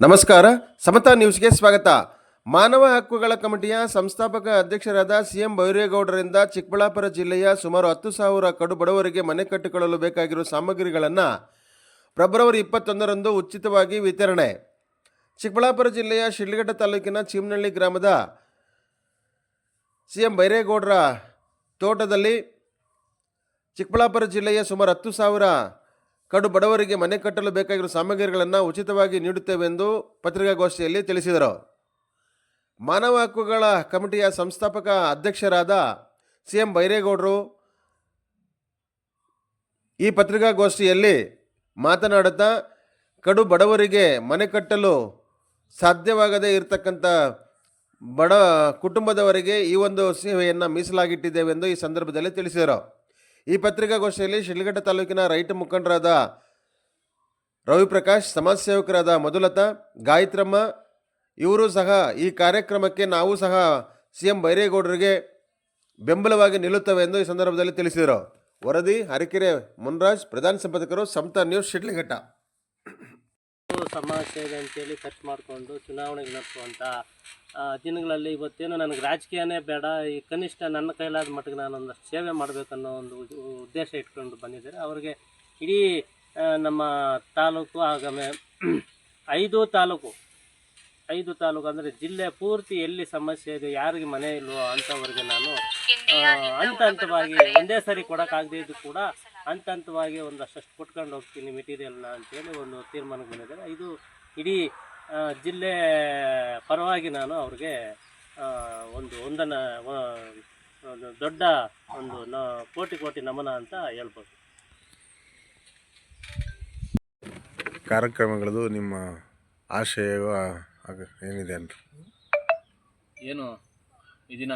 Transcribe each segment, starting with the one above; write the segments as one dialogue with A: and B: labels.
A: ನಮಸ್ಕಾರ. ಸಮತಾ ನ್ಯೂಸ್ಗೆ ಸ್ವಾಗತ. ಮಾನವ ಹಕ್ಕುಗಳ ಕಮಿಟಿಯ ಸಂಸ್ಥಾಪಕ ಅಧ್ಯಕ್ಷರಾದ ಸಿಎಂ ಬೈರೇಗೌಡರಿಂದ ಚಿಕ್ಕಬಳ್ಳಾಪುರ ಜಿಲ್ಲೆಯ ಸುಮಾರು 10,000 ಕಡು ಬಡವರಿಗೆ ಮನೆ ಕಟ್ಟಿಕೊಳ್ಳಲು ಬೇಕಾಗಿರುವ ಸಾಮಗ್ರಿಗಳನ್ನು ಫೆಬ್ರವರಿ 21ರಂದು ಉಚಿತವಾಗಿ ವಿತರಣೆ. ಚಿಕ್ಕಬಳ್ಳಾಪುರ ಜಿಲ್ಲೆಯ ಶಿಡ್ಲಘಟ್ಟ ತಾಲೂಕಿನ ಚೀಮನಹಳ್ಳಿ ಗ್ರಾಮದ ಸಿಎಂ ಬೈರೇಗೌಡರ ತೋಟದಲ್ಲಿ ಚಿಕ್ಕಬಳ್ಳಾಪುರ ಜಿಲ್ಲೆಯ ಸುಮಾರು 10,000 ಕಡು ಬಡವರಿಗೆ ಮನೆ ಕಟ್ಟಲು ಬೇಕಾಗಿರುವ ಸಾಮಗ್ರಿಗಳನ್ನು ಉಚಿತವಾಗಿ ನೀಡುತ್ತೇವೆ ಎಂದು ಪತ್ರಿಕಾಗೋಷ್ಠಿಯಲ್ಲಿ ತಿಳಿಸಿದರು. ಮಾನವ ಹಕ್ಕುಗಳ ಕಮಿಟಿಯ ಸಂಸ್ಥಾಪಕ ಅಧ್ಯಕ್ಷರಾದ ಸಿಎಂ ಬೈರೇಗೌಡರು ಈ ಪತ್ರಿಕಾಗೋಷ್ಠಿಯಲ್ಲಿ ಮಾತನಾಡುತ್ತಾ, ಕಡು ಬಡವರಿಗೆ ಮನೆ ಕಟ್ಟಲು ಸಾಧ್ಯವಾಗದೇ ಇರತಕ್ಕಂಥ ಬಡ ಕುಟುಂಬದವರಿಗೆ ಈ ಒಂದು ಸೇವೆಯನ್ನು ಮೀಸಲಾಗಿಟ್ಟಿದ್ದೇವೆ ಎಂದು ಈ ಸಂದರ್ಭದಲ್ಲಿ ತಿಳಿಸಿದರು. ಈ ಪತ್ರಿಕಾಗೋಷ್ಠಿಯಲ್ಲಿ ಶಿಡ್ಲಘಟ್ಟ ತಾಲೂಕಿನ ರೈತ ಮುಖಂಡರಾದ ರವಿಪ್ರಕಾಶ್, ಸಮಾಜ ಸೇವಕರಾದ ಮಧುಲತಾ, ಗಾಯತ್ರಮ್ಮ ಇವರು ಸಹ ಈ ಕಾರ್ಯಕ್ರಮಕ್ಕೆ ನಾವು ಸಹ ಸಿಎಂ ಬೈರೇಗೌಡರಿಗೆ ಬೆಂಬಲವಾಗಿ ನಿಲ್ಲುತ್ತವೆ ಎಂದು ಈ ಸಂದರ್ಭದಲ್ಲಿ ತಿಳಿಸಿದರು. ವರದಿ ಹರಕೆರೆ ಮುನ್ರಾಜ್, ಪ್ರಧಾನ ಸಂಪಾದಕರು, ಸಮತಾ ನ್ಯೂಸ್, ಶಿಡ್ಲಘಟ್ಟ.
B: ಸಮಾಜ ಸೇವೆ ಅಂತೇಳಿ ಖರ್ಚು ಮಾಡಿಕೊಂಡು ಚುನಾವಣೆಗೆ ನಡೆಸುವಂಥ ದಿನಗಳಲ್ಲಿ ಇವತ್ತೇನು ನನಗೆ ರಾಜಕೀಯನೇ ಬೇಡ, ಈ ಕನಿಷ್ಠ ನನ್ನ ಕೈಲಾದ ಮಟ್ಟಿಗೆ ನಾನೊಂದಷ್ಟು ಸೇವೆ ಮಾಡಬೇಕನ್ನೋ ಒಂದು ಉದ್ದೇಶ ಇಟ್ಕೊಂಡು ಬಂದಿದ್ದಾರೆ. ಅವರಿಗೆ ಇಡೀ ನಮ್ಮ ತಾಲೂಕು ಆಗಾಮಿ 5 ತಾಲೂಕು ಅಂದರೆ ಜಿಲ್ಲೆ ಪೂರ್ತಿ ಎಲ್ಲಿ ಸಮಸ್ಯೆ ಇದೆ, ಯಾರಿಗೆ ಮನೆ ಇಲ್ವೋ ಅಂಥವ್ರಿಗೆ ನಾನು ಹಂತವಾಗಿ ಒಂದೇ ಸರಿ ಕೊಡೋಕ್ಕಾಗದೇ ಇದ್ದು ಕೂಡ ಹಂತವಾಗಿ ಒಂದಷ್ಟು ಕೊಟ್ಕೊಂಡು ಹೋಗ್ತೀನಿ ಮೆಟೀರಿಯಲ್ನ ಅಂತೇಳಿ ಒಂದು ತೀರ್ಮಾನಕ್ಕೆ ಬಂದಿದ್ದಾರೆ. ಇದು ಇಡೀ ಜಿಲ್ಲೆ ಪರವಾಗಿ ನಾನು ಅವ್ರಿಗೆ ಒಂದು ದೊಡ್ಡ ಕೋಟಿ ನಮನ ಅಂತ ಹೇಳ್ಬೋದು.
A: ಕಾರ್ಯಕ್ರಮಗಳದು ನಿಮ್ಮ ಆಶಯ ಏನಿದೆ ಅಂತ
C: ಏನು ಈ ದಿನ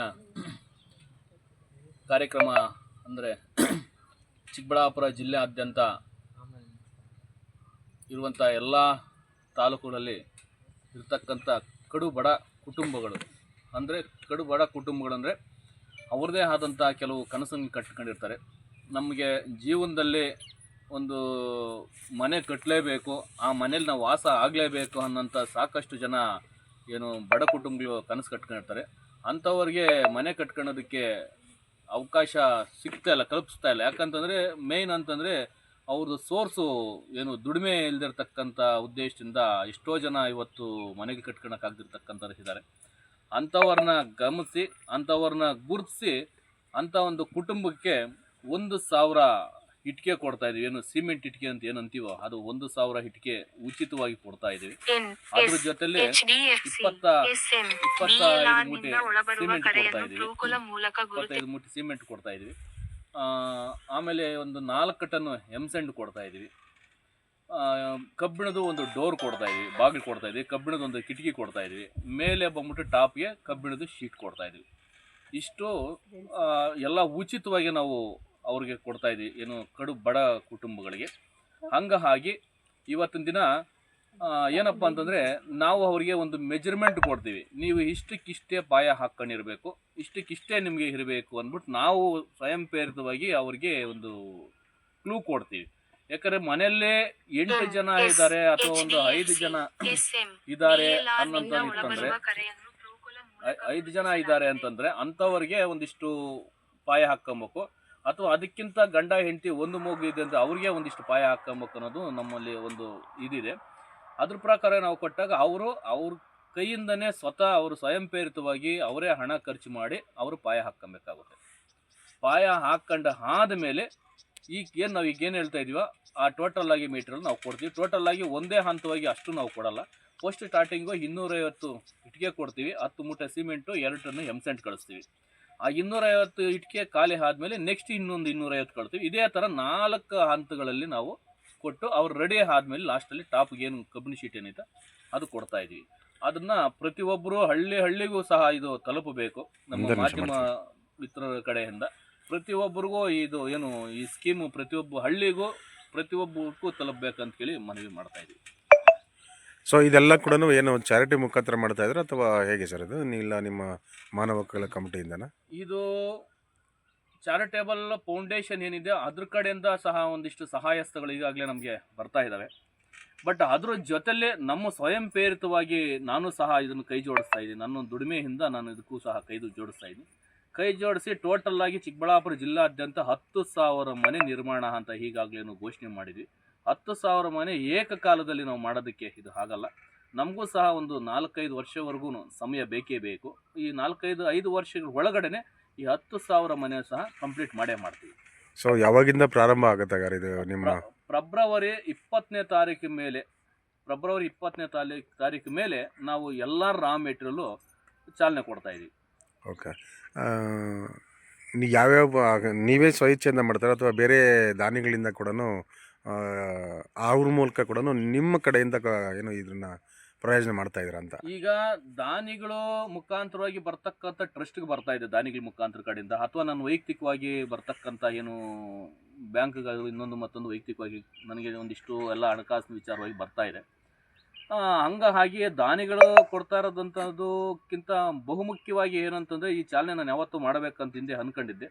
C: ಕಾರ್ಯಕ್ರಮ ಅಂದರೆ ಚಿಕ್ಕಬಳ್ಳಾಪುರ ಜಿಲ್ಲೆಯಾದ್ಯಂತ ಇರುವಂಥ ಎಲ್ಲ ತಾಲೂಕುಗಳಲ್ಲಿ ಇರ್ತಕ್ಕಂಥ ಕಡು ಬಡ ಕುಟುಂಬಗಳು ಅಂದರೆ ಅವ್ರದ್ದೇ ಆದಂಥ ಕೆಲವು ಕನಸನ್ನು ಕಟ್ಕೊಂಡಿರ್ತಾರೆ. ನಮಗೆ ಜೀವನದಲ್ಲಿ ಒಂದು ಮನೆ ಕಟ್ಟಲೇಬೇಕು, ಆ ಮನೇಲಿ ನಾವು ವಾಸ ಆಗಲೇಬೇಕು ಅನ್ನೋಂಥ ಸಾಕಷ್ಟು ಜನ ಏನು ಬಡ ಕುಟುಂಬಗಳು ಕನಸು ಕಟ್ಕೊಂಡಿರ್ತಾರೆ. ಅಂಥವ್ರಿಗೆ ಮನೆ ಕಟ್ಕೊಳ್ಳೋದಕ್ಕೆ ಅವಕಾಶ ಕಲ್ಪಿಸ್ತಾ ಇಲ್ಲ. ಯಾಕಂತಂದರೆ ಮೇಯ್ನ್ ಅಂತಂದರೆ ಅವ್ರದ್ದು ಸೋರ್ಸು ಏನು ದುಡಿಮೆ ಇಲ್ದಿರ್ತಕ್ಕಂಥ ಉದ್ದೇಶದಿಂದ ಎಷ್ಟೋ ಜನ ಇವತ್ತು ಮನೆಗೆ ಕಟ್ಕೊಳಕ್ಕಾಗ್ದಿರ್ತಕ್ಕಂಥವ್ರು ಇದ್ದಾರೆ. ಅಂಥವ್ರನ್ನ ಗಮನಿಸಿ, ಅಂಥವ್ರನ್ನ ಗುರುತಿಸಿ, ಅಂಥ ಒಂದು ಕುಟುಂಬಕ್ಕೆ 1,000 ಇಟ್ಟಿಗೆ ಕೊಡ್ತಾ ಇದೀವಿ. ಏನು ಸಿಮೆಂಟ್ ಇಟ್ಟಿಗೆ ಅಂತ ಏನಂತೀವೋ ಅದು 1,000 ಇಟ್ಟಿಗೆ ಉಚಿತವಾಗಿ ಕೊಡ್ತಾ ಇದೀವಿ. ಅದ್ರ ಜೊತೆಲಿ 25 ಮೂಟೆ ಸಿಮೆಂಟ್ ಕೊಡ್ತಾ ಇದೀವಿ. 25 ಮೂಟೆ ಸಿಮೆಂಟ್ ಕೊಡ್ತಾ ಇದೀವಿ. ಆಮೇಲೆ ಒಂದು 4 ಟನ್ ಎಮ್ಸೆಂಡ್ ಕೊಡ್ತಾ ಇದೀವಿ. ಕಬ್ಬಿಣದ ಒಂದು ಡೋರ್ ಕೊಡ್ತಾ ಇದೀವಿ, ಬಾಗಿಲು ಕೊಡ್ತಾ ಇದೀವಿ. ಕಬ್ಬಿಣದ ಒಂದು ಕಿಟಕಿ ಕೊಡ್ತಾ ಇದೀವಿ. ಮೇಲೆ ಬಂದ್ಬಿಟ್ಟು ಟಾಪ್ಗೆ ಕಬ್ಬಿಣದ ಶೀಟ್ ಕೊಡ್ತಾ ಇದೀವಿ. ಇಷ್ಟು ಎಲ್ಲ ಉಚಿತವಾಗಿ ನಾವು ಅವ್ರಿಗೆ ಕೊಡ್ತಾ ಇದೀವಿ, ಏನು ಕಡು ಬಡ ಕುಟುಂಬಗಳಿಗೆ. ಹಾಗಾಗಿ ಇವತ್ತಿನ ದಿನ ಏನಪ್ಪ ಅಂತಂದರೆ ನಾವು ಅವರಿಗೆ ಒಂದು ಮೆಜರ್ಮೆಂಟ್ ಕೊಡ್ತೀವಿ. ನೀವು ಇಷ್ಟಕ್ಕಿಷ್ಟೇ ಪಾಯ ಹಾಕ್ಕೊಂಡಿರಬೇಕು, ಇಷ್ಟಕ್ಕಿಷ್ಟೇ ನಿಮಗೆ ಇರಬೇಕು ಅಂದ್ಬಿಟ್ಟು ನಾವು ಸ್ವಯಂ ಪ್ರೇರಿತವಾಗಿ ಅವ್ರಿಗೆ ಒಂದು ಕ್ಲೂ ಕೊಡ್ತೀವಿ. ಯಾಕಂದರೆ ಮನೆಯಲ್ಲೇ 8 ಜನ ಇದ್ದಾರೆ ಅಥವಾ ಒಂದು 5 ಜನ ಇದ್ದಾರೆ ಅನ್ನೋಂಥದ್ದು 5 ಜನ ಇದ್ದಾರೆ ಅಂತಂದರೆ ಅಂಥವ್ರಿಗೆ ಒಂದಿಷ್ಟು ಪಾಯ ಹಾಕ್ಕೊಬೇಕು. ಅಥವಾ ಅದಕ್ಕಿಂತ ಗಂಡ ಹೆಂಡತಿ ಒಂದು ಮಗು ಇದೆ ಅಂತ ಅವ್ರಿಗೆ ಒಂದಿಷ್ಟು ಪಾಯ ಹಾಕ್ಕೊಬೇಕು ಅನ್ನೋದು ನಮ್ಮಲ್ಲಿ ಒಂದು ಇದಿದೆ. ಅದ್ರ ಪ್ರಕಾರ ನಾವು ಕೊಟ್ಟಾಗ ಅವ್ರ ಕೈಯಿಂದನೇ ಸ್ವತಃ ಅವರು ಸ್ವಯಂ ಪ್ರೇರಿತವಾಗಿ ಅವರೇ ಹಣ ಖರ್ಚು ಮಾಡಿ ಅವರು ಪಾಯ ಹಾಕ್ಕೊಬೇಕಾಗುತ್ತೆ. ಪಾಯ ಹಾಕ್ಕೊಂಡು ಆದಮೇಲೆ ನಾವು ಈಗೇನು ಹೇಳ್ತಾ ಇದೀವೋ ಆ ಟೋಟಲ್ ಆಗಿ ಮೀಟ್ರಲ್ಲಿ ನಾವು ಕೊಡ್ತೀವಿ. ಟೋಟಲ್ ಆಗಿ ಒಂದೇ ಹಂತವಾಗಿ ಅಷ್ಟು ನಾವು ಕೊಡಲ್ಲ. ಫಸ್ಟ್ ಸ್ಟಾರ್ಟಿಂಗು 250 ಇಟ್ಟಿಗೆ ಕೊಡ್ತೀವಿ, 10 ಮೂಟೆ ಸಿಮೆಂಟು, 2 ಟನ್ ಎಮ್ಸೆಂಟ್ ಕಳಿಸ್ತೀವಿ. ಆ 250 ಇಟ್ಟಿಗೆ ಖಾಲಿ ಆದಮೇಲೆ ನೆಕ್ಸ್ಟ್ ಇನ್ನೊಂದು 250 ಕಳ್ತೀವಿ. ಇದೇ ಥರ 4 ಹಂತಗಳಲ್ಲಿ ನಾವು ಕೊಟ್ಟು ಅವ್ರು ರೆಡಿ ಆದಮೇಲೆ ಲಾಸ್ಟಲ್ಲಿ ಟಾಪ್ಗೆ ಏನು ಕಬ್ಬಿಣ ಶೀಟ್ ಏನಿದೆ ಅದು ಕೊಡ್ತಾ ಇದ್ದೀವಿ. ಅದನ್ನು ಪ್ರತಿಯೊಬ್ಬರು ಹಳ್ಳಿಗೂ ಸಹ ಇದು ತಲುಪಬೇಕು. ನಮ್ಮ ಮಾಧ್ಯಮ ಮಿತ್ರರ ಕಡೆಯಿಂದ ಪ್ರತಿಯೊಬ್ಬರಿಗೂ ಇದು ಏನು ಈ ಸ್ಕೀಮು ಪ್ರತಿಯೊಬ್ಬರಿಗೂ ತಲುಪಬೇಕಂತ ಹೇಳಿ ಮನವಿ ಮಾಡ್ತಾ ಇದ್ದೀವಿ.
A: ಸೊ ಇದೆಲ್ಲ ಕೂಡ ಏನು ಚಾರಿಟಿ ಮುಖಾಂತರ ಮಾಡ್ತಾ ಇದ್ರೆ ಅಥವಾ ಹೇಗೆ ಸರ್ ಇದು? ಇಲ್ಲ ನಿಮ್ಮ ಮಾನವ ಹಕ್ಕುಗಳ ಕಮಿಟಿಯಿಂದನಾ?
C: ಇದು ಚಾರಿಟೇಬಲ್ ಫೌಂಡೇಶನ್ ಏನಿದೆ ಅದ್ರ ಕಡೆಯಿಂದ ಸಹ ಒಂದಿಷ್ಟು ಸಹಾಯಸ್ಥಗಳು ಈಗಾಗಲೇ ನಮಗೆ ಬರ್ತಾ ಇದ್ದಾವೆ. ಬಟ್ ಅದ್ರ ಜೊತೆಲೇ ನಮ್ಮ ಸ್ವಯಂ ಪ್ರೇರಿತವಾಗಿ ನಾನು ಸಹ ಇದನ್ನು ಕೈ ಜೋಡಿಸ್ತಾ ಇದ್ದೀನಿ. ನನ್ನ ದುಡಿಮೆಯಿಂದ ನಾನು ಇದಕ್ಕೂ ಸಹ ಕೈ ಜೋಡಿಸ್ತಾ ಇದ್ದೀನಿ. ಕೈ ಜೋಡಿಸಿ ಟೋಟಲ್ ಆಗಿ ಚಿಕ್ಕಬಳ್ಳಾಪುರ ಜಿಲ್ಲಾದ್ಯಂತ 10,000 ಮನೆ ನಿರ್ಮಾಣ ಅಂತ ಈಗಾಗಲೇ ಘೋಷಣೆ ಮಾಡಿದ್ವಿ. 10,000 ಮನೆ ಏಕಕಾಲದಲ್ಲಿ ನಾವು ಮಾಡೋದಕ್ಕೆ ಇದು ಆಗಲ್ಲ. ನಮಗೂ ಸಹ ಒಂದು 4-5 ವರ್ಷವರೆಗೂ ಸಮಯ ಬೇಕೇ ಬೇಕು. ಈ 4-5 ವರ್ಷಗಳ ಒಳಗಡೆ ಈ 10,000 ಮನೆ ಸಹ ಕಂಪ್ಲೀಟ್ ಮಾಡೇ ಮಾಡ್ತೀವಿ.
A: ಸೊ ಯಾವಾಗಿಂದ ಪ್ರಾರಂಭ ಆಗುತ್ತೆ ಹಾಗಾದ್ರೆ ಇದು ನಿಮ್ಮ?
C: ಫೆಬ್ರವರಿ 20ನೇ ತಾರೀಕು ಮೇಲೆ ತಾರೀಕು ಮೇಲೆ ನಾವು ಎಲ್ಲ ರಾ ಮೆಟೀರಿಯಲ್ಲು ಚಾಲನೆ ಕೊಡ್ತಾ ಇದ್ದೀವಿ.
A: ಓಕೆ. ಯಾವ್ಯಾವ ನೀವೇ ಸ್ವಇಚ್ಛೆಯಿಂದ ಮಾಡ್ತಾರೆ ಅಥವಾ ಬೇರೆ ದಾನಿಗಳಿಂದ ಕೂಡ ಅವ್ರ ಮೂಲಕ ಕೂಡ ನಿಮ್ಮ ಕಡೆಯಿಂದ ಏನು ಇದನ್ನ ಪ್ರಯೋಜನ ಮಾಡ್ತಾ ಇದ್ದೀರಾ ಅಂತ?
C: ಈಗ ದಾನಿಗಳು ಮುಖಾಂತರವಾಗಿ ಬರ್ತಕ್ಕಂಥ ಟ್ರಸ್ಟ್ಗೆ ಬರ್ತಾ ಇದೆ, ದಾನಿಗಳ ಮುಖಾಂತರ ಕಡೆಯಿಂದ, ಅಥವಾ ನಾನು ವೈಯಕ್ತಿಕವಾಗಿ ಬರ್ತಕ್ಕಂಥ ಏನು ಬ್ಯಾಂಕ್ಗಳು ಇನ್ನೊಂದು ಮತ್ತೊಂದು ವೈಯಕ್ತಿಕವಾಗಿ ನನಗೆ ಒಂದಿಷ್ಟು ಎಲ್ಲ ಹಣಕಾಸಿನ ವಿಚಾರವಾಗಿ ಬರ್ತಾ ಇದೆ. ಹಾಗೆ ದಾನಿಗಳು ಕೊಡ್ತಾ ಇರೋದಂಥದ್ದಕ್ಕಿಂತ ಬಹುಮುಖ್ಯವಾಗಿ ಏನಂತಂದರೆ ಈ ಚಾಲನೆ ನಾನು ಯಾವತ್ತೂ ಮಾಡಬೇಕಂತ ಹಿಂದೆ ಅಂದ್ಕೊಂಡಿದ್ದೆ.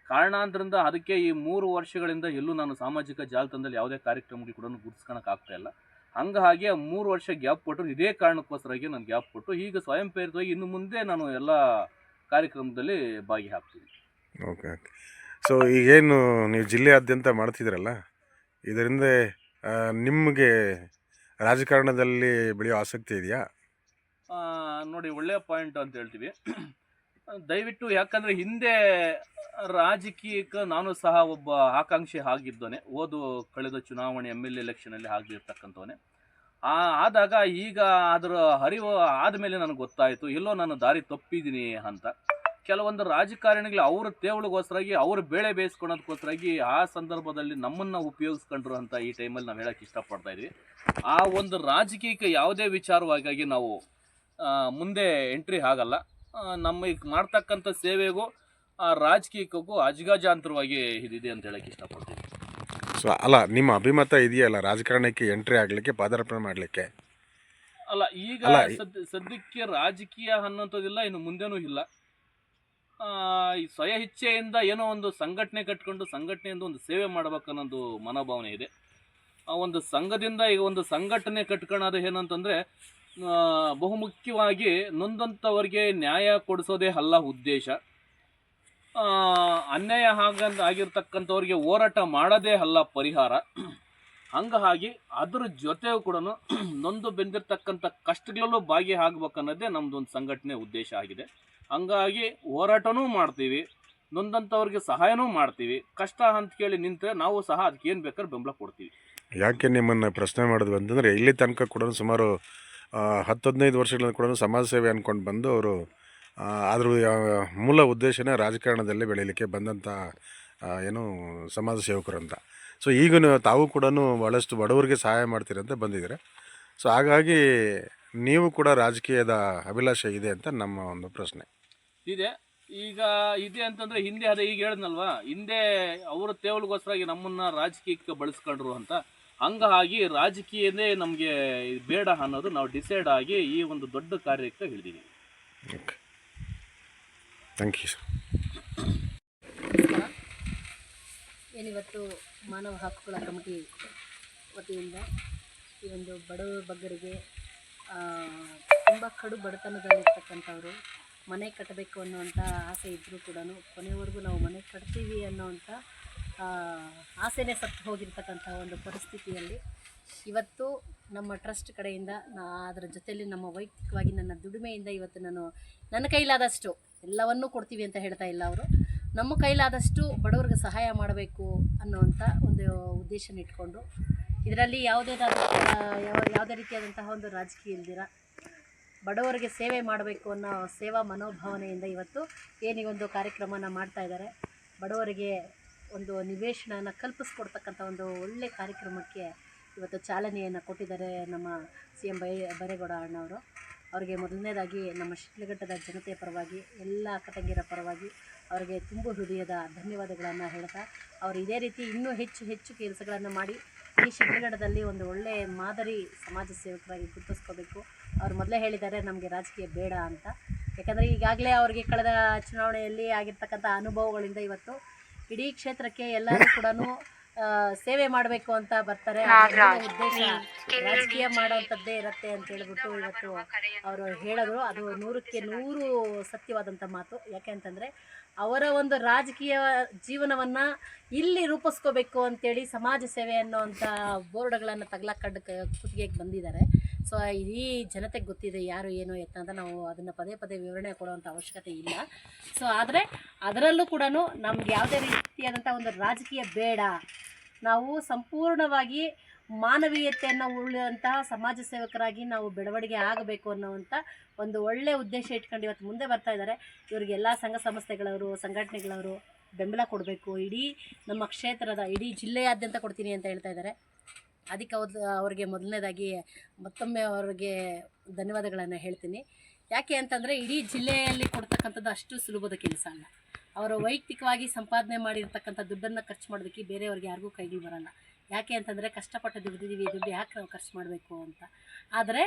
C: ಕಾರಣಾಂತರದಿಂದ ಅದಕ್ಕೆ ಈ 3 ವರ್ಷಗಳಿಂದ ಎಲ್ಲೂ ನಾನು ಸಾಮಾಜಿಕ ಜಾಲತಾಣದಲ್ಲಿ ಯಾವುದೇ ಕಾರ್ಯಕ್ರಮಗಳು ಕೂಡ ಗುರುತಿಸ್ಕೊಳಕ್ಕಾಗ್ತಾ ಇಲ್ಲ. ಹಾಗೆ 3 ವರ್ಷ ಗ್ಯಾಪ್ ಕೊಟ್ಟರು. ಇದೇ ಕಾರಣಕ್ಕೋಸ್ಕರವಾಗಿ ನಾನು ಗ್ಯಾಪ್ ಕೊಟ್ಟು ಈಗ ಸ್ವಯಂ ಪ್ರೇರಿತವಾಗಿ ಇನ್ನು ಮುಂದೆ ನಾನು ಎಲ್ಲ ಕಾರ್ಯಕ್ರಮದಲ್ಲಿ ಭಾಗಿಯಾಗ್ತೀನಿ.
A: ಓಕೆ. ಸೊ ಈಗೇನು ನೀವು ಜಿಲ್ಲೆಯಾದ್ಯಂತ ಮಾಡ್ತಿದ್ದೀರಲ್ಲ, ಇದರಿಂದ ನಿಮಗೆ ರಾಜಕಾರಣದಲ್ಲಿ ಬೆಳೆಯೋ ಆಸಕ್ತಿ ಇದೆಯಾ?
C: ನೋಡಿ, ಒಳ್ಳೆಯ ಪಾಯಿಂಟ್ ಅಂತ ಹೇಳ್ತೀವಿ. ದಯವಿಟ್ಟು, ಯಾಕಂದರೆ ಹಿಂದೆ ರಾಜಕೀಯಕ್ಕೆ ನಾನು ಸಹ ಒಬ್ಬ ಆಕಾಂಕ್ಷಿ ಆಗಿದ್ದವನೇ. ಕಳೆದ ಚುನಾವಣೆ MLA ಎಲೆಕ್ಷನಲ್ಲಿ ಆಗಿರ್ತಕ್ಕಂಥವನೇ. ಆದಾಗ ಈಗ ಅದರ ಅರಿವು ಆದಮೇಲೆ ನನಗೆ ಗೊತ್ತಾಯಿತು ಎಲ್ಲೋ ನಾನು ದಾರಿ ತಪ್ಪಿದ್ದೀನಿ ಅಂತ. ಕೆಲವೊಂದು ರಾಜಕಾರಣಿಗಳು ಅವ್ರ ತೇವಳಿಗೋಸ್ಕರಾಗಿ ಅವ್ರ ಬೇಳೆ ಬೇಯಿಸ್ಕೊಳೋದಕ್ಕೋಸ್ಕರಾಗಿ ಆ ಸಂದರ್ಭದಲ್ಲಿ ನಮ್ಮನ್ನು ಉಪಯೋಗಿಸ್ಕೊಂಡ್ರು ಅಂತ ಈ ಟೈಮಲ್ಲಿ ನಾವು ಹೇಳೋಕ್ಕೆ ಇಷ್ಟಪಡ್ತಾ ಇದ್ವಿ. ಆ ಒಂದು ರಾಜಕೀಯಕ್ಕೆ ಯಾವುದೇ ವಿಚಾರವಾಗಿ ನಾವು ಮುಂದೆ ಎಂಟ್ರಿ ಆಗಲ್ಲ. ನಮ್ಮ ಈಗ ಮಾಡ್ತಕ್ಕಂಥ ಸೇವೆಗೂ ಆ ರಾಜಕೀಯಕ್ಕೂ ಅಜಗಜಾಂತರವಾಗಿ ಇದಿದೆ ಅಂತ ಹೇಳಕ್ಕೆ ಇಷ್ಟಪಡ್ತೀನಿ.
A: ಸೊ ಅಲ್ಲ, ನಿಮ್ಮ ಅಭಿಮತ ಇದೆಯಲ್ಲ ರಾಜಕಾರಣಕ್ಕೆ ಎಂಟ್ರಿ ಆಗಲಿಕ್ಕೆ, ಪಾದಾರ್ಪಣೆ ಮಾಡಲಿಕ್ಕೆ?
C: ಅಲ್ಲ, ಈಗ ಸದ್ಯಕ್ಕೆ ರಾಜಕೀಯ ಅನ್ನೋಂಥದ್ದಿಲ್ಲ, ಇನ್ನು ಮುಂದೆನೂ ಇಲ್ಲ. ಈ ಸ್ವಯ ಇಚ್ಛೆಯಿಂದ ಏನೋ ಒಂದು ಸಂಘಟನೆ ಕಟ್ಕೊಂಡು ಸಂಘಟನೆಯಿಂದ ಒಂದು ಸೇವೆ ಮಾಡಬೇಕನ್ನೋದು ಮನೋಭಾವನೆ ಇದೆ. ಆ ಒಂದು ಸಂಘದಿಂದ ಈಗ ಒಂದು ಸಂಘಟನೆ ಕಟ್ಕೊಳ್ಳೋದು ಏನಂತಂದರೆ, ಬಹುಮುಖ್ಯವಾಗಿ ನೊಂದಂಥವ್ರಿಗೆ ನ್ಯಾಯ ಕೊಡಿಸೋದೇ ಅಲ್ಲ ಉದ್ದೇಶ. ಅನ್ಯಾಯ ಆಗಿರ್ತಕ್ಕಂಥವ್ರಿಗೆ ಹೋರಾಟ ಮಾಡೋದೇ ಅಲ್ಲ ಪರಿಹಾರ. ಹಾಗಾಗಿ ಅದ್ರ ಜೊತೆಗೂ ಕೂಡ ನೊಂದು ಬೆಂದಿರ್ತಕ್ಕಂಥ ಕಷ್ಟಗಳಲ್ಲೂ ಭಾಗಿಯಾಗಬೇಕನ್ನೋದೇ ನಮ್ಮದು ಒಂದು ಸಂಘಟನೆ ಉದ್ದೇಶ ಆಗಿದೆ. ಹಂಗಾಗಿ ಹೋರಾಟನೂ ಮಾಡ್ತೀವಿ, ನೊಂದಂಥವ್ರಿಗೆ ಸಹಾಯನೂ ಮಾಡ್ತೀವಿ. ಕಷ್ಟ ಅಂತ ಕೇಳಿ ನಿಂತರೆ ನಾವು ಸಹ ಅದಕ್ಕೆ ಏನು ಬೇಕಾದ್ರೂ ಬೆಂಬಲ ಕೊಡ್ತೀವಿ.
A: ಯಾಕೆ ನಿಮ್ಮನ್ನು ಪ್ರಶ್ನೆ ಮಾಡೋದು ಅಂತಂದರೆ, ಇಲ್ಲಿ ತನಕ ಕೂಡ ಸುಮಾರು 10-15 ವರ್ಷಗಳಿಂದ ಕೂಡ ಸಮಾಜ ಸೇವೆ ಅಂದ್ಕೊಂಡು ಬಂದು ಅವರು ಅದ್ರ ಮೂಲ ಉದ್ದೇಶನೇ ರಾಜಕಾರಣದಲ್ಲೇ ಬೆಳೀಲಿಕ್ಕೆ ಬಂದಂಥ ಏನು ಸಮಾಜ ಸೇವಕರು ಅಂತ. ಸೊ ಈಗ ತಾವು ಕೂಡ ಭಾಳಷ್ಟು ಬಡವರಿಗೆ ಸಹಾಯ ಮಾಡ್ತೀರಂತ ಬಂದಿದ್ದೀರ. ಸೊ ಹಾಗಾಗಿ ನೀವು ಕೂಡ ರಾಜಕೀಯದ ಅಭಿಲಾಷೆ ಇದೆ ಅಂತ ನಮ್ಮ ಒಂದು ಪ್ರಶ್ನೆ
C: ಇದೆ. ಈಗ ಇದೆ ಅಂತಂದರೆ ಹಿಂದೆ ಅದೇ ಈಗ ಹೇಳಿದ್ನಲ್ವಾ, ಹಿಂದೆ ಅವರ ತೇವಳಿಗೋಸ್ಕರಾಗಿ ನಮ್ಮನ್ನು ರಾಜಕೀಯಕ್ಕೆ ಬಳಸ್ಕೊಂಡ್ರು ಅಂತ. ಹಂಗಾಗಿ ರಾಜಕೀಯನೇ ನಮಗೆ ಬೇಡ ಅನ್ನೋದು ನಾವು ಡಿಸೈಡ್ ಆಗಿ ಈ ಒಂದು ದೊಡ್ಡ ಕಾರ್ಯಕ್ಕೆ ಹಿಡಿದೀವಿ.
A: Okay, thank you sir.
D: ಏನಿವತ್ತು ಮಾನವ ಹಕ್ಕುಗಳ ಕಮಿಟಿ ವತಿಯಿಂದ ಈ ಒಂದು ಬಡವ ಬಗ್ಗರಿಗೆ ತುಂಬ ಕಡು ಬಡತನದಲ್ಲಿರ್ತಕ್ಕಂಥವ್ರು ಮನೆ ಕಟ್ಟಬೇಕು ಅನ್ನೋವಂಥ ಆಸೆ ಇದ್ದರೂ ಕೂಡ ಕೊನೆವರೆಗೂ ನಾವು ಮನೆ ಕಟ್ತೀವಿ ಅನ್ನೋವಂಥ ಆಸೆನೇ ಸತ್ತು ಹೋಗಿರ್ತಕ್ಕಂಥ ಒಂದು ಪರಿಸ್ಥಿತಿಯಲ್ಲಿ ಇವತ್ತು ನಮ್ಮ ಟ್ರಸ್ಟ್ ಕಡೆಯಿಂದ ಅದರ ಜೊತೆಯಲ್ಲಿ ನಮ್ಮ ವೈಯಕ್ತಿಕವಾಗಿ ನನ್ನ ದುಡಿಮೆಯಿಂದ ಇವತ್ತು ನಾನು ನನ್ನ ಕೈಲಾದಷ್ಟು ಎಲ್ಲವನ್ನೂ ಕೊಡ್ತೀವಿ ಅಂತ ಹೇಳ್ತಾ ಇಲ್ಲ ಅವರು. ನಮ್ಮ ಕೈಲಾದಷ್ಟು ಬಡವರಿಗೆ ಸಹಾಯ ಮಾಡಬೇಕು ಅನ್ನೋವಂಥ ಒಂದು ಉದ್ದೇಶನ ಇಟ್ಕೊಂಡು ಇದರಲ್ಲಿ ಯಾವುದೇ ರೀತಿಯಾದಂತಹ ಒಂದು ರಾಜಕೀಯ ಇಲ್ದಿರ ಬಡವರಿಗೆ ಸೇವೆ ಮಾಡಬೇಕು ಅನ್ನೋ ಸೇವಾ ಮನೋಭಾವನೆಯಿಂದ ಇವತ್ತು ಈ ಒಂದು ಕಾರ್ಯಕ್ರಮನ ಮಾಡ್ತಾ ಇದ್ದಾರೆ. ಬಡವರಿಗೆ ಒಂದು ನಿವೇಶನ ಕಲ್ಪಿಸ್ಕೊಡ್ತಕ್ಕಂಥ ಒಂದು ಒಳ್ಳೆಯ ಕಾರ್ಯಕ್ರಮಕ್ಕೆ ಇವತ್ತು ಚಾಲನೆಯನ್ನು ಕೊಟ್ಟಿದ್ದಾರೆ ನಮ್ಮ CM ಬೈರೇಗೌಡ ಅಣ್ಣವರು. ಅವರಿಗೆ ಮೊದಲನೇದಾಗಿ ನಮ್ಮ ಶಿಡ್ಲಘಟ್ಟದ ಜನತೆಯ ಪರವಾಗಿ, ಎಲ್ಲ ಅಕ್ಕ ತಂಗಿಯರ ಪರವಾಗಿ ಅವರಿಗೆ ತುಂಬ ಹೃದಯದ ಧನ್ಯವಾದಗಳನ್ನು ಹೇಳ್ತಾ, ಅವರು ಇದೇ ರೀತಿ ಇನ್ನೂ ಹೆಚ್ಚು ಕೆಲಸಗಳನ್ನು ಮಾಡಿ ಈ ಶಿಡ್ಲಘಟ್ಟದಲ್ಲಿ ಒಂದು ಒಳ್ಳೆಯ ಮಾದರಿ ಸಮಾಜ ಸೇವಕರಾಗಿ ಗುರುತಿಸ್ಕೋಬೇಕು. ಅವ್ರು ಮೊದಲೇ ಹೇಳಿದ್ದಾರೆ ನಮಗೆ ರಾಜಕೀಯ ಬೇಡ ಅಂತ. ಯಾಕಂದರೆ ಈಗಾಗಲೇ ಅವರಿಗೆ ಕಳೆದ ಚುನಾವಣೆಯಲ್ಲಿ ಆಗಿರ್ತಕ್ಕಂಥ ಅನುಭವಗಳಿಂದ ಇವತ್ತು ಇಡೀ ಕ್ಷೇತ್ರಕ್ಕೆ ಎಲ್ಲರೂ ಕೂಡ ಸೇವೆ ಮಾಡಬೇಕು ಅಂತ ಬರ್ತಾರೆ. ಅದ್ರ ಉದ್ದೇಶ ರಾಜಕೀಯ ಮಾಡೋವಂಥದ್ದೇ ಇರುತ್ತೆ ಅಂತ ಹೇಳ್ಬಿಟ್ಟು ಇವತ್ತು ಅವರು ಹೇಳಿದ್ರು. ಅದು 100ಕ್ಕೆ 100 ಸತ್ಯವಾದಂಥ ಮಾತು. ಯಾಕೆ ಅಂತಂದರೆ ಅವರ ಒಂದು ರಾಜಕೀಯ ಜೀವನವನ್ನು ಇಲ್ಲಿ ರೂಪಿಸ್ಕೋಬೇಕು ಅಂತೇಳಿ ಸಮಾಜ ಸೇವೆ ಅನ್ನೋವಂಥ ಬೋರ್ಡ್ಗಳನ್ನು ತಗ್ಲಾಕಡ್ಡು ಕುತ್ತಿಗೆಗೆ ಬಂದಿದ್ದಾರೆ. ಸೊ ಇಡೀ ಜನತೆಗೆ ಗೊತ್ತಿದೆ ಯಾರು ಏನು ಎತ್ತ ಅಂತ. ನಾವು ಅದನ್ನು ಪದೇ ಪದೇ ವಿವರಣೆ ಕೊಡುವಂಥ ಅವಶ್ಯಕತೆ ಇಲ್ಲ. ಸೊ ಆದರೆ ಅದರಲ್ಲೂ ಕೂಡ ನಮ್ಗೆ ಯಾವುದೇ ರೀತಿಯಾದಂಥ ಒಂದು ರಾಜಕೀಯ ಬೇಡ, ನಾವು ಸಂಪೂರ್ಣವಾಗಿ ಮಾನವೀಯತೆಯನ್ನು ಉಳಿಯುವಂತಹ ಸಮಾಜ ಸೇವಕರಾಗಿ ನಾವು ಬೆಳವಣಿಗೆ ಆಗಬೇಕು ಅನ್ನೋವಂಥ ಒಂದು ಒಳ್ಳೆಯ ಉದ್ದೇಶ ಇಟ್ಕೊಂಡು ಇವತ್ತು ಮುಂದೆ ಬರ್ತಾ ಇದ್ದಾರೆ. ಇವರಿಗೆಲ್ಲ ಸಂಘ ಸಂಸ್ಥೆಗಳವರು, ಸಂಘಟನೆಗಳವರು ಬೆಂಬಲ ಕೊಡಬೇಕು. ಇಡೀ ನಮ್ಮ ಕ್ಷೇತ್ರದ ಇಡೀ ಜಿಲ್ಲೆಯಾದ್ಯಂತ ಕೊಡ್ತೀನಿ ಅಂತ ಹೇಳ್ತಾ ಇದ್ದಾರೆ. ಅದಕ್ಕೆ ಅವ್ರಿಗೆ ಮೊದಲನೇದಾಗಿ ಮತ್ತೊಮ್ಮೆ ಅವ್ರಿಗೆ ಧನ್ಯವಾದಗಳನ್ನು ಹೇಳ್ತೀನಿ. ಯಾಕೆ ಅಂತಂದರೆ ಇಡೀ ಜಿಲ್ಲೆಯಲ್ಲಿ ಕೊಡ್ತಕ್ಕಂಥದ್ದು ಅಷ್ಟು ಸುಲಭದ ಕೆಲಸ ಅಲ್ಲ. ಅವರು ವೈಯಕ್ತಿಕವಾಗಿ ಸಂಪಾದನೆ ಮಾಡಿರ್ತಕ್ಕಂಥ ದುಡ್ಡನ್ನು ಖರ್ಚು ಮಾಡೋದಕ್ಕೆ ಬೇರೆಯವ್ರಿಗೆ ಯಾರಿಗೂ ಕೈಗಳು ಬರೋಲ್ಲ. ಯಾಕೆ ಅಂತಂದರೆ ಕಷ್ಟಪಟ್ಟು ದುಡ್ದಿದ್ದೀವಿ, ದುಡ್ಡು ಯಾಕೆ ನಾವು ಖರ್ಚು ಮಾಡಬೇಕು ಅಂತ. ಆದರೆ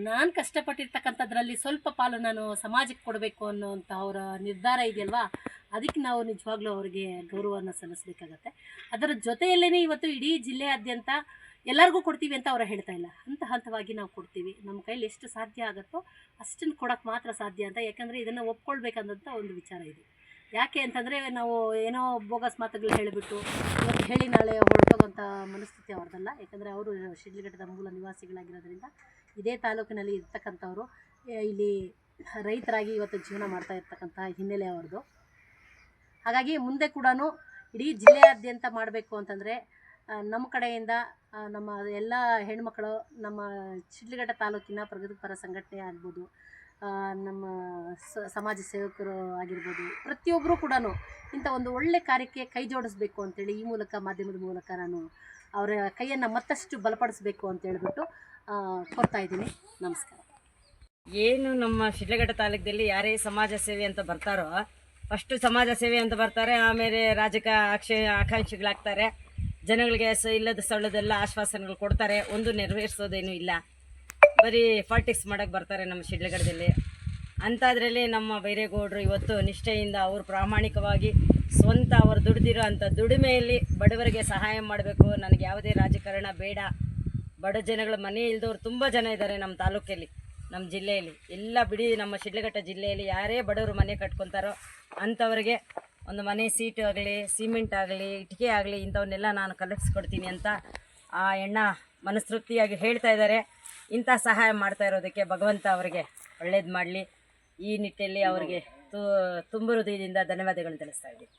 D: ನಾನು ಕಷ್ಟಪಟ್ಟಿರ್ತಕ್ಕಂಥದ್ರಲ್ಲಿ ಸ್ವಲ್ಪ ಪಾಲು ನಾನು ಸಮಾಜಕ್ಕೆ ಕೊಡಬೇಕು ಅನ್ನೋವಂಥ ಅವರ ನಿರ್ಧಾರ ಇದೆಯಲ್ವಾ, ಅದಕ್ಕೆ ನಾವು ನಿಜವಾಗ್ಲೂ ಅವರಿಗೆ ಗೌರವವನ್ನು ಸಲ್ಲಿಸಬೇಕಾಗತ್ತೆ. ಅದರ ಜೊತೆಯಲ್ಲೇ ಇವತ್ತು ಇಡೀ ಜಿಲ್ಲೆಯಾದ್ಯಂತ ಎಲ್ಲರಿಗೂ ಕೊಡ್ತೀವಿ ಅಂತ ಅವರು ಹೇಳ್ತಾ ಇಲ್ಲ. ಹಂತ ಹಂತವಾಗಿ ನಾವು ಕೊಡ್ತೀವಿ. ನಮ್ಮ ಕೈಲಿ ಎಷ್ಟು ಸಾಧ್ಯ ಆಗುತ್ತೋ ಅಷ್ಟನ್ನು ಕೊಡೋಕ್ಕೆ ಮಾತ್ರ ಸಾಧ್ಯ ಅಂತ. ಯಾಕಂದರೆ ಇದನ್ನು ಒಪ್ಕೊಳ್ಬೇಕಂದಂಥ ಒಂದು ವಿಚಾರ ಇದೆ. ಯಾಕೆ ಅಂತಂದರೆ ನಾವು ಏನೋ ಬೋಗಸ್ ಮಾತುಗಳು ಹೇಳಿಬಿಟ್ಟು ಇವತ್ತು ಹೇಳಿ ನಾಳೆ ಹೊರಟೋಗೋಂಥ ಮನಸ್ಥಿತಿ ಅವ್ರದ್ದಲ್ಲ. ಯಾಕಂದರೆ ಅವರು ಶಿಡ್ಲಘಟ್ಟದ ಮೂಲ ನಿವಾಸಿಗಳಾಗಿರೋದ್ರಿಂದ ಇದೇ ತಾಲೂಕಿನಲ್ಲಿ ಇರ್ತಕ್ಕಂಥವ್ರು, ಇಲ್ಲಿ ರೈತರಾಗಿ ಇವತ್ತು ಜೀವನ ಮಾಡ್ತಾ ಇರ್ತಕ್ಕಂಥ ಹಿನ್ನೆಲೆ ಅವ್ರದ್ದು. ಹಾಗಾಗಿ ಮುಂದೆ ಕೂಡ ಇಡೀ ಜಿಲ್ಲೆಯಾದ್ಯಂತ ಮಾಡಬೇಕು ಅಂತಂದರೆ ನಮ್ಮ ಕಡೆಯಿಂದ ನಮ್ಮ ಎಲ್ಲ ಹೆಣ್ಮಕ್ಳು, ನಮ್ಮ ಶಿಡ್ಲಘಟ್ಟ ತಾಲೂಕಿನ ಪ್ರಗತಿಪರ ಸಂಘಟನೆ ಆಗ್ಬೋದು, ನಮ್ಮ ಸಮಾಜ ಸೇವಕರು ಆಗಿರ್ಬೋದು, ಪ್ರತಿಯೊಬ್ಬರೂ ಕೂಡ ಇಂಥ ಒಂದು ಒಳ್ಳೆ ಕಾರ್ಯಕ್ಕೆ ಕೈ ಜೋಡಿಸ್ಬೇಕು ಅಂತೇಳಿ ಈ ಮೂಲಕ, ಮಾಧ್ಯಮದ ಮೂಲಕ ನಾನು ಅವರ ಕೈಯನ್ನು ಮತ್ತಷ್ಟು ಬಲಪಡಿಸಬೇಕು ಅಂತ ಹೇಳ್ಬಿಟ್ಟು ಕೋರ್ತಾ ಇದ್ದೀನಿ. ನಮಸ್ಕಾರ.
E: ಏನು ನಮ್ಮ ಶಿಡ್ಲಘಟ್ಟ ತಾಲೂಕದಲ್ಲಿ ಯಾರೇ ಸಮಾಜ ಸೇವೆ ಅಂತ ಬರ್ತಾರೋ ಫಸ್ಟು ಸಮಾಜ ಸೇವೆ ಅಂತ ಬರ್ತಾರೆ. ಆಮೇಲೆ ಆಕಾಂಕ್ಷಿಗಳಾಗ್ತಾರೆ. ಜನಗಳಿಗೆ ಇಲ್ಲದ ಸ್ಥಳದೆಲ್ಲ ಆಶ್ವಾಸನೆಗಳು ಕೊಡ್ತಾರೆ. ಒಂದು ನೆರವೇರಿಸೋದೇನೂ ಇಲ್ಲ. ಬರೀ ಪಾಲಿಟಿಕ್ಸ್ ಮಾಡೋಕ್ಕೆ ಬರ್ತಾರೆ ನಮ್ಮ ಶಿಡ್ಲಘಟ್ಟದಲ್ಲಿ. ಅಂಥದ್ರಲ್ಲಿ ನಮ್ಮ ಬೈರೇಗೌಡರು ಇವತ್ತು ನಿಷ್ಠೆಯಿಂದ ಅವರು ಪ್ರಾಮಾಣಿಕವಾಗಿ ಸ್ವಂತ ಅವರು ದುಡಿದಿರೋ ಅಂಥ ದುಡಿಮೆಯಲ್ಲಿ ಬಡವರಿಗೆ ಸಹಾಯ ಮಾಡಬೇಕು. ನನಗೆ ಯಾವುದೇ ರಾಜಕಾರಣ ಬೇಡ. ಬಡ ಜನಗಳ ಮನೆ ಇಲ್ದವ್ರು ತುಂಬ ಜನ ಇದ್ದಾರೆ ನಮ್ಮ ತಾಲೂಕಲ್ಲಿ, ನಮ್ಮ ಜಿಲ್ಲೆಯಲ್ಲಿ ಎಲ್ಲ ಬಿಡಿ. ನಮ್ಮ ಶಿಡ್ಲಘಟ್ಟ ಜಿಲ್ಲೆಯಲ್ಲಿ ಯಾರೇ ಬಡವರು ಮನೆ ಕಟ್ಕೊತಾರೋ ಅಂಥವ್ರಿಗೆ ಒಂದು ಮನೆ ಸೀಟು ಆಗಲಿ, ಸಿಮೆಂಟ್ ಆಗಲಿ, ಇಟ್ಟಿಗೆ ಆಗಲಿ, ಇಂಥವನ್ನೆಲ್ಲ ನಾನು ಕಲಿಸ್ಕೊಡ್ತೀನಿ ಅಂತ ಆ ಎಣ್ಣ ಮನಸ್ತೃಪ್ತಿಯಾಗಿ ಹೇಳ್ತಾ ಇದ್ದಾರೆ. ಇಂಥ ಸಹಾಯ ಮಾಡ್ತಾ ಇರೋದಕ್ಕೆ ಭಗವಂತ ಅವರಿಗೆ ಒಳ್ಳೇದು ಮಾಡಲಿ. ಈ ನಿಟ್ಟಿನಲ್ಲಿ ಅವರಿಗೆ ತುಂಬ ಹೃದಯದಿಂದ ಧನ್ಯವಾದಗಳನ್ನು ತಿಳಿಸ್ತಾ ಇದ್ದೀನಿ.